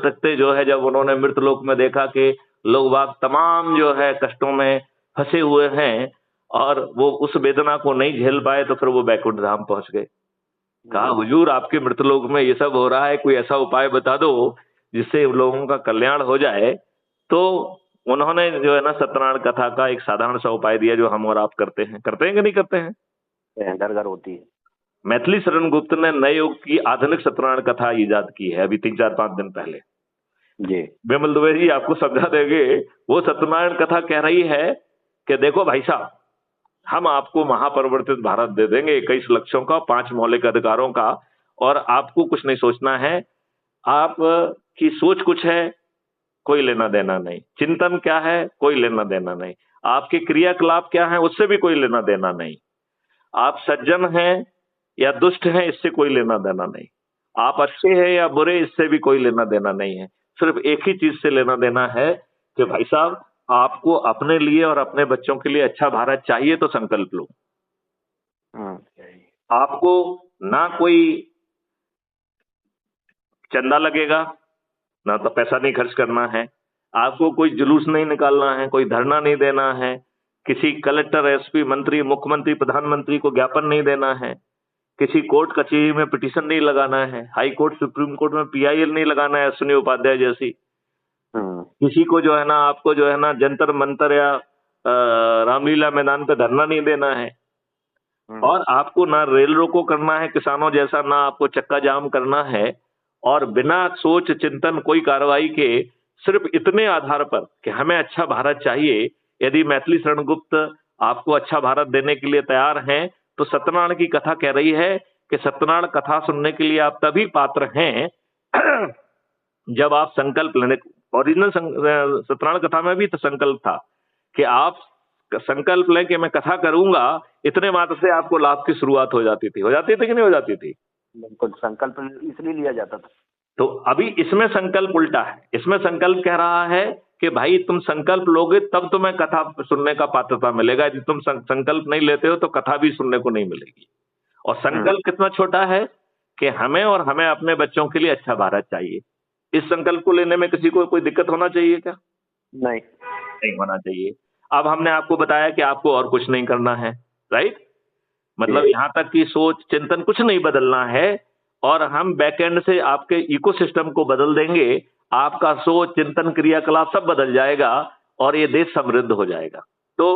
सकते जो है, जब उन्होंने मृतलोक में देखा कि लोग बाग तमाम जो है कष्टों में फंसे हुए हैं और वो उस वेदना को नहीं झेल पाए, तो फिर वो बैकुंठ धाम पहुंच गए। कहा, हुजूर आपके मृतलोक में ये सब हो रहा है, कोई ऐसा उपाय बता दो जिससे लोगों का कल्याण हो जाए। तो उन्होंने जो है ना सत्यनारायण कथा का एक साधारण सा उपाय दिया, जो हम और आप करते हैं कि नहीं करते हैं? घर घर होती है। मैथिली शरण गुप्त ने नए युग की आधुनिक सत्यनारायण कथा इजाद की है, अभी 3-4-5 दिन पहले। जी। विमल दुबे जी आपको समझा देंगे। वो सत्यनारायण कथा कह रही है कि देखो भाई साहब, हम आपको महापरिवर्तित भारत दे देंगे 21 लक्ष्यों का, 5 मौलिक अधिकारों का, और आपको कुछ नहीं सोचना है। आप की सोच कुछ है, कोई लेना देना नहीं। चिंतन क्या है, कोई लेना देना नहीं। आपके क्रियाकलाप क्या है, उससे भी कोई लेना देना नहीं। आप सज्जन हैं या दुष्ट हैं, इससे कोई लेना देना नहीं। आप अच्छे हैं या बुरे, इससे भी कोई लेना देना नहीं है। सिर्फ एक ही चीज से लेना देना है कि भाई साहब, आपको अपने लिए और अपने बच्चों के लिए अच्छा भारत चाहिए, तो संकल्प लो। आपको ना कोई चंदा लगेगा, ना तो पैसा नहीं खर्च करना है। आपको कोई जुलूस नहीं निकालना है, कोई धरना नहीं देना है, किसी कलेक्टर, एसपी, मंत्री, मुख्यमंत्री, प्रधानमंत्री को ज्ञापन नहीं देना है, किसी कोर्ट कचहरी में पिटीशन नहीं लगाना है, हाई कोर्ट, सुप्रीम कोर्ट में पीआईएल नहीं लगाना है, अश्विनी उपाध्याय जैसी। किसी को जो है ना, आपको जो है ना जंतर मंतर या रामलीला मैदान पे धरना नहीं देना है। और आपको ना रेल रोको करना है किसानों जैसा, ना आपको चक्का जाम करना है। और बिना सोच चिंतन कोई कार्रवाई के, सिर्फ इतने आधार पर कि हमें अच्छा भारत चाहिए, यदि मैथिली शरण गुप्त आपको अच्छा भारत देने के लिए तैयार हैं, तो सत्यनारायण की कथा कह रही है कि सत्यनारायण कथा सुनने के लिए आप तभी पात्र हैं जब आप संकल्प लेने। ओरिजिनल सत्यनारायण कथा में भी तो संकल्प था कि आप संकल्प लें कि मैं कथा करूंगा, इतने मात्र से आपको लाभ की शुरुआत हो जाती थी कि नहीं हो जाती थी? बिल्कुल, संकल्प इसलिए लिया जाता था। तो अभी इसमें संकल्प उल्टा है। इसमें संकल्प कह रहा है कि भाई तुम संकल्प लोगे तब तुम्हें कथा सुनने का पात्रता मिलेगा, यदि तुम संकल्प नहीं लेते हो तो कथा भी सुनने को नहीं मिलेगी। और संकल्प कितना छोटा है कि हमें और हमें अपने बच्चों के लिए अच्छा भारत चाहिए। इस संकल्प को लेने में किसी को कोई दिक्कत होना चाहिए क्या? नहीं होना चाहिए। अब हमने आपको बताया कि आपको और कुछ नहीं करना है, राइट? मतलब यहां तक कि सोच चिंतन कुछ नहीं बदलना है, और हम बैकएंड से आपके इकोसिस्टम को बदल देंगे। आपका सोच चिंतन क्रियाकलाप सब बदल जाएगा और ये देश समृद्ध हो जाएगा। तो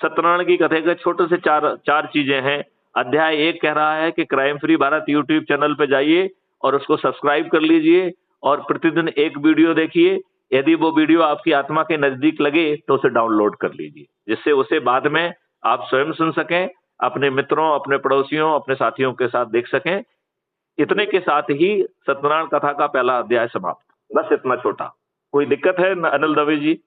सत्यनारायण की कथे के छोटे से चार चीजें हैं। अध्याय 1 कह रहा है कि crime free Bharat YouTube channel पे जाइए और उसको सब्सक्राइब कर लीजिए और प्रतिदिन एक वीडियो देखिए। यदि वो वीडियो आपकी आत्मा के नजदीक लगे तो उसे डाउनलोड कर लीजिए, जिससे उसे बाद में आप स्वयं सुन सकें, अपने मित्रों, अपने पड़ोसियों, अपने साथियों के साथ देख सकें। इतने के साथ ही सत्यनारायण कथा का पहला अध्याय समाप्त। बस इतना छोटा। कोई दिक्कत है अनिल दवे जी?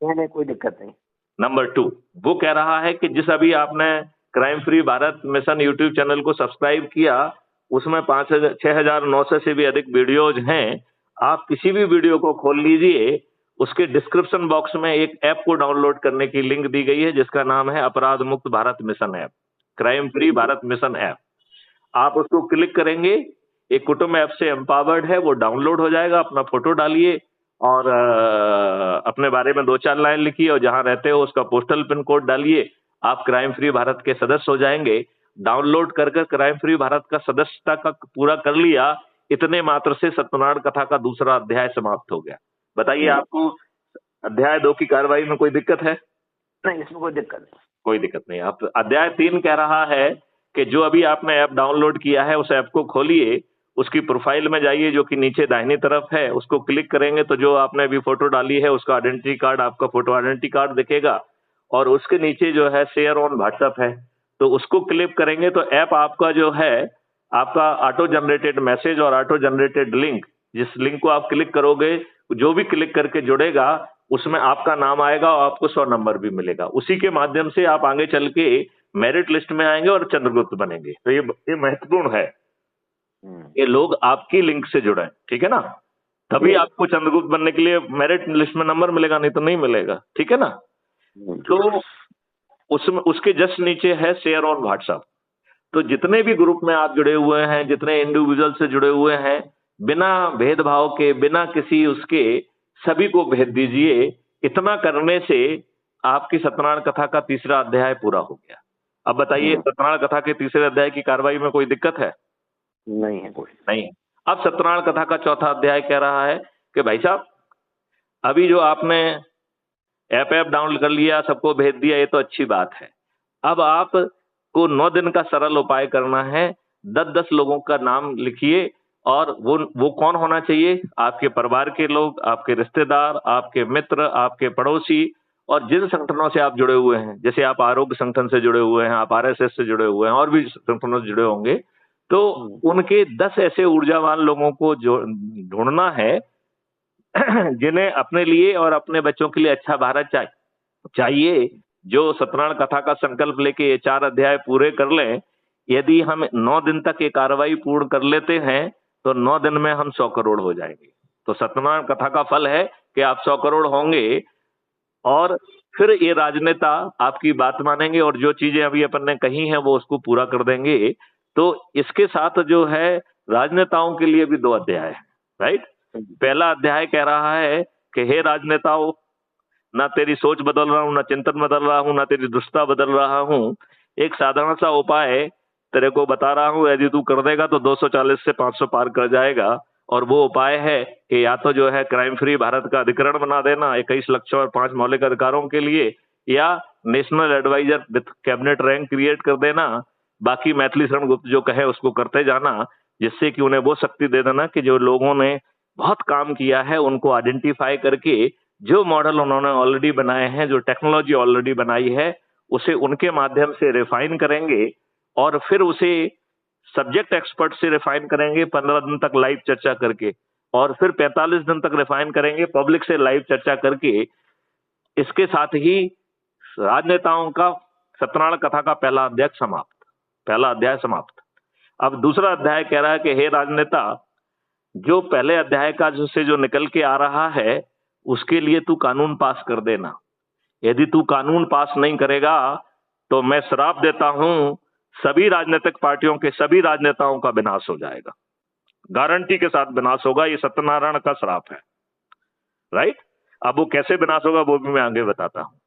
नहीं, कोई दिक्कत नहीं। नंबर 2 वो कह रहा है कि जिस अभी आपने crime free Bharat mission YouTube channel को सब्सक्राइब किया, उसमें 6,900 से भी अधिक वीडियोज हैं। आप किसी भी वीडियो को खोल लीजिए, उसके डिस्क्रिप्शन बॉक्स में एक ऐप को डाउनलोड करने की लिंक दी गई है, जिसका नाम है अपराध मुक्त Bharat mission app, crime free Bharat mission app. आप उसको क्लिक करेंगे, एक कुटुंब ऐप से एम्पावर्ड है, वो डाउनलोड हो जाएगा। अपना फोटो डालिए और अपने बारे में 2-4 लाइन लिखिए और जहां रहते हो उसका पोस्टल पिन कोड डालिए। आप क्राइम फ्री भारत के सदस्य हो जाएंगे। डाउनलोड कर क्राइम फ्री भारत का सदस्यता का पूरा कर लिया, इतने मात्र से सत्यनारायण कथा का दूसरा अध्याय समाप्त हो गया। बताइए, आपको अध्याय 2 की कार्रवाई में कोई दिक्कत है? नहीं, इसमें कोई दिक्कत नहीं। आप अध्याय 3 कह रहा है कि जो अभी आपने ऐप डाउनलोड किया है, उस ऐप को खोलिए, उसकी प्रोफाइल में जाइए जो कि नीचे दाहिनी तरफ है, उसको क्लिक करेंगे तो जो आपने अभी फोटो डाली है उसका आइडेंटिटी कार्ड, आपका फोटो आइडेंटिटी कार्ड दिखेगा, और उसके नीचे जो है शेयर ऑन व्हाट्सएप है, तो उसको क्लिक करेंगे तो ऐप आपका जो है, आपका ऑटो जनरेटेड मैसेज और ऑटो जनरेटेड लिंक, जिस लिंक को आप क्लिक करोगे, जो भी क्लिक करके जुड़ेगा उसमें आपका नाम आएगा और आपको 100 नंबर भी मिलेगा। उसी के माध्यम से आप आगे चल के मेरिट लिस्ट में आएंगे और चंद्रगुप्त बनेंगे। तो ये महत्वपूर्ण है, ये लोग आपकी लिंक से जुड़े, ठीक है ना? तभी आपको चंद्रगुप्त बनने के लिए मेरिट लिस्ट में नंबर मिलेगा, नहीं तो नहीं मिलेगा, ठीक है ना? तो उसमें उसके जस्ट नीचे है शेयर ऑन व्हाट्सएप। तो जितने भी ग्रुप में आप जुड़े हुए हैं, जितने इंडिविजुअल से जुड़े हुए हैं, बिना भेदभाव के, बिना किसी उसके, सभी को भेज दीजिए। इतना करने से आपकी सत्यनारायण कथा का तीसरा अध्याय पूरा हो गया। अब बताइए, सत्यनारायण कथा के तीसरे अध्याय की कार्रवाई में कोई दिक्कत है? नहीं है कोई। नहीं। अब सत्यनारायण कथा का चौथा अध्याय कह रहा है कि भाई साहब, अभी जो आपने ऐप डाउनलोड कर लिया, सबको भेज दिया, ये तो अच्छी बात है। अब आपको 9 दिन का सरल उपाय करना है। 10-10 लोगों का नाम लिखिए, और वो कौन होना चाहिए? आपके परिवार के लोग, आपके रिश्तेदार, आपके मित्र, आपके पड़ोसी, और जिन संगठनों से आप जुड़े हुए हैं। जैसे आप आरोग्य संगठन से जुड़े हुए हैं, आप आरएसएस से जुड़े हुए हैं, और भी संगठनों से जुड़े होंगे, तो उनके 10 ऐसे ऊर्जावान लोगों को जो ढूंढना है जिन्हें अपने लिए और अपने बच्चों के लिए अच्छा भारत चाहिए, जो सत्यनारायण कथा का संकल्प लेके ये 4 अध्याय पूरे कर लें। यदि हम 9 दिन तक ये कार्रवाई पूर्ण कर लेते हैं, तो 9 दिन में हम 100 करोड़ हो जाएंगे। तो सत्यनारायण कथा का फल है कि आप 100 करोड़ होंगे, और फिर ये राजनेता आपकी बात मानेंगे, और जो चीजें अभी अपन ने कही हैं वो उसको पूरा कर देंगे। तो इसके साथ जो है, राजनेताओं के लिए भी 2 अध्याय है, राइट? पहला अध्याय कह रहा है कि हे राजनेताओं, ना तेरी सोच बदल रहा हूं, ना चिंतन बदल रहा हूं, ना तेरी दुष्टता बदल रहा हूं। एक साधारण सा उपाय तेरे को बता रहा हूं, यदि तू कर देगा तो 240 से 500 पार कर जाएगा। और वो उपाय है कि या तो जो है क्राइम फ्री भारत का अधिकरण बना देना 21 लक्ष्यों और 5 मौलिक अधिकारों के लिए, या national advisor with cabinet rank create कर देना। बाकी मैथिली शरण गुप्त जो कहे उसको करते जाना, जिससे कि उन्हें वो शक्ति दे देना कि जो लोगों ने बहुत काम किया है उनको आइडेंटिफाई करके, जो मॉडल उन्होंने ऑलरेडी बनाए हैं, जो टेक्नोलॉजी ऑलरेडी बनाई है, उसे उनके माध्यम से रिफाइन करेंगे, और फिर उसे सब्जेक्ट एक्सपर्ट से रिफाइन करेंगे 15 दिन तक लाइव चर्चा करके, और फिर 45 दिन तक रिफाइन करेंगे पब्लिक से लाइव चर्चा करके। इसके साथ ही राजनेताओं का सत्यनारायण कथा का पहला अध्याय समाप्त। अब दूसरा अध्याय कह रहा है कि हे राजनेता, जो पहले अध्याय का जो निकल के आ रहा है, उसके लिए तू कानून पास कर देना। यदि तू कानून पास नहीं करेगा तो मैं श्राप देता हूं, सभी राजनीतिक पार्टियों के सभी राजनेताओं का विनाश हो जाएगा, गारंटी के साथ विनाश होगा। ये सत्यनारायण का श्राप है, राइट? अब वो कैसे विनाश होगा वो भी मैं आगे बताता हूं।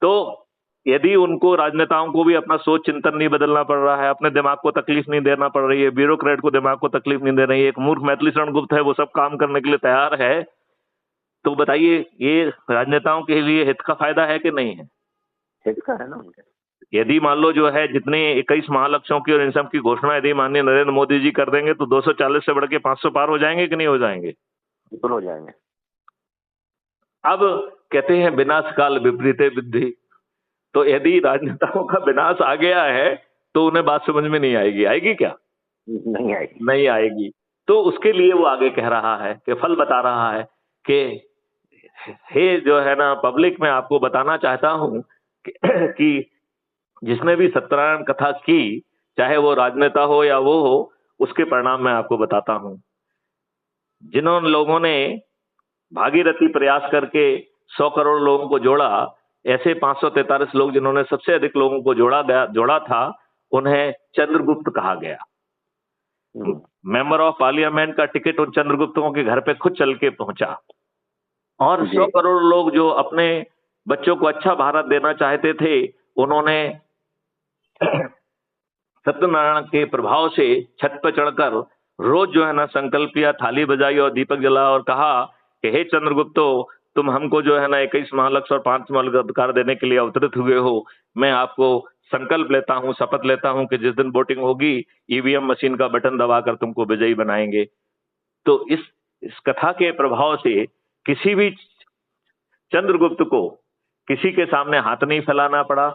तो यदि उनको, राजनेताओं को भी अपना सोच चिंतन नहीं बदलना पड़ रहा है, अपने दिमाग को तकलीफ नहीं देना पड़ रही है, ब्यूरोक्रेट को दिमाग को तकलीफ नहीं दे रही है, एक मूर्ख मैथिली शरण गुप्त है वो सब काम करने के लिए तैयार है, तो बताइए ये राजनेताओं के लिए हित का फायदा है कि नहीं है? हित का है ना उनके। यदि मान लो जो है जितने 21 महालक्ष्यों की और इन सब की घोषणा यदि माननीय नरेंद्र मोदी जी कर देंगे, तो 240 से बढ़ के 500 पार हो जाएंगे कि नहीं हो जाएंगे? बिल्कुल हो जाएंगे। अब कहते हैं विनाश काल विपरीते बुद्धि। तो यदि राजनेताओं का विनाश आ गया है तो उन्हें बात समझ में नहीं आएगी। आएगी क्या? नहीं आएगी। नहीं आएगी। तो उसके लिए वो आगे कह रहा है कि फल बता रहा है कि हे जो है ना पब्लिक, मैं आपको बताना चाहता हूं कि जिसने भी सत्यनारायण कथा की, चाहे वो राजनेता हो या वो हो, उसके परिणाम मैं आपको बताता हूं। जिन्होंने लोगों ने भागीरथी प्रयास करके 100 करोड़ लोगों को जोड़ा, ऐसे 543 लोग जिन्होंने सबसे अधिक लोगों को जोड़ा था, उन्हें चंद्रगुप्त कहा गया। मेंबर ऑफ पार्लियामेंट का टिकट उन चंद्रगुप्तों के घर पे खुद चल के पहुंचा, और 100 करोड़ लोग जो अपने बच्चों को अच्छा भारत देना चाहते थे, उन्होंने सत्यनारायण के प्रभाव से छत पर चढ़कर रोज जो है ना संकल्प किया, थाली बजाई और दीपक जला, और कहा कि हे चंद्रगुप्तो, तुम हमको जो है ना 21 महालक्ष्य और 5 मौलिक अधिकार देने के लिए अवतरित हुए हो। मैं आपको संकल्प लेता हूं, शपथ लेता हूं कि जिस दिन वोटिंग होगी, ईवीएम मशीन का बटन दबाकर तुमको विजयी बनाएंगे। तो इस कथा के प्रभाव से किसी भी चंद्रगुप्त को किसी के सामने हाथ नहीं फैलाना पड़ा,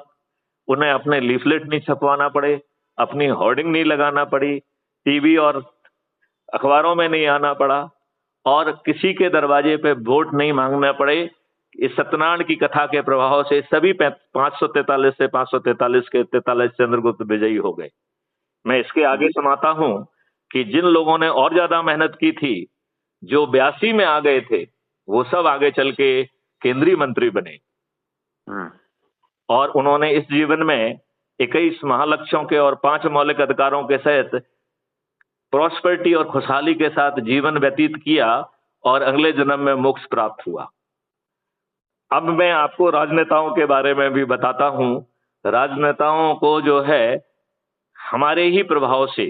उन्हें अपने लीफलेट नहीं छपवाना पड़े, अपनी होर्डिंग नहीं लगाना पड़ी, टीवी और अखबारों में नहीं आना पड़ा, और किसी के दरवाजे पे वोट नहीं मांगना पड़े। इस सत्यनारायण की कथा के प्रभाव से सभी 543 से 543 के 43 चंद्रगुप्त विजयी हो गए। मैं इसके आगे सुनाता हूं कि जिन लोगों ने और ज्यादा मेहनत की थी, जो 82 में आ गए थे, वो सब आगे चल के केंद्रीय मंत्री बने, और उन्होंने इस जीवन में 21 महालक्ष्यों के और 5 मौलिक अधिकारों के सहित प्रॉस्पेरिटी और खुशहाली के साथ जीवन व्यतीत किया और अगले जन्म में मोक्ष प्राप्त हुआ। अब मैं आपको राजनेताओं के बारे में भी बताता हूं। राजनेताओं को जो है हमारे ही प्रभाव से,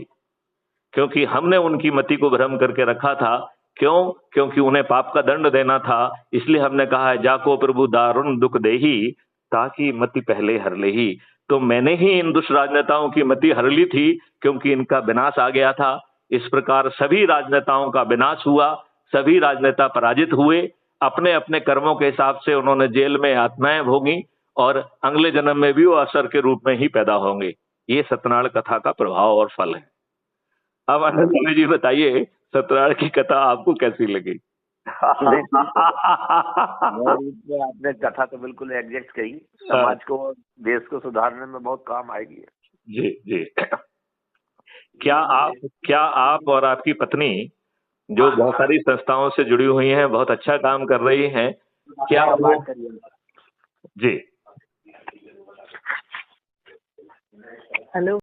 क्योंकि हमने उनकी मति को भ्रम करके रखा था, क्यों? क्योंकि उन्हें पाप का दंड देना था, इसलिए हमने कहा है जाको प्रभु दारुण दुख देही ताकि मति पहले हर लेही। तो मैंने ही इन दुष्ट राजनेताओं की मति हर ली थी, क्योंकि इनका विनाश आ गया था। इस प्रकार सभी राजनेताओं का विनाश हुआ, सभी राजनेता पराजित हुए, अपने अपने कर्मों के हिसाब से उन्होंने जेल में यातनाएं भोगी और अगले जन्म में भी वो असर के रूप में ही पैदा होंगे। ये सत्यनारायण कथा का प्रभाव और फल है। अब आनंद स्वामी जी बताइए, सत्यनारायण की कथा आपको कैसी लगी? आपने कथा तो बिल्कुल एग्जैक्ट कही, समाज को देश को सुधारने में बहुत काम आएगी। जी जी। क्या आप और आपकी पत्नी जो बहुत सारी संस्थाओं से जुड़ी हुई हैं, बहुत अच्छा काम कर रही हैं, क्या वो जी हेलो।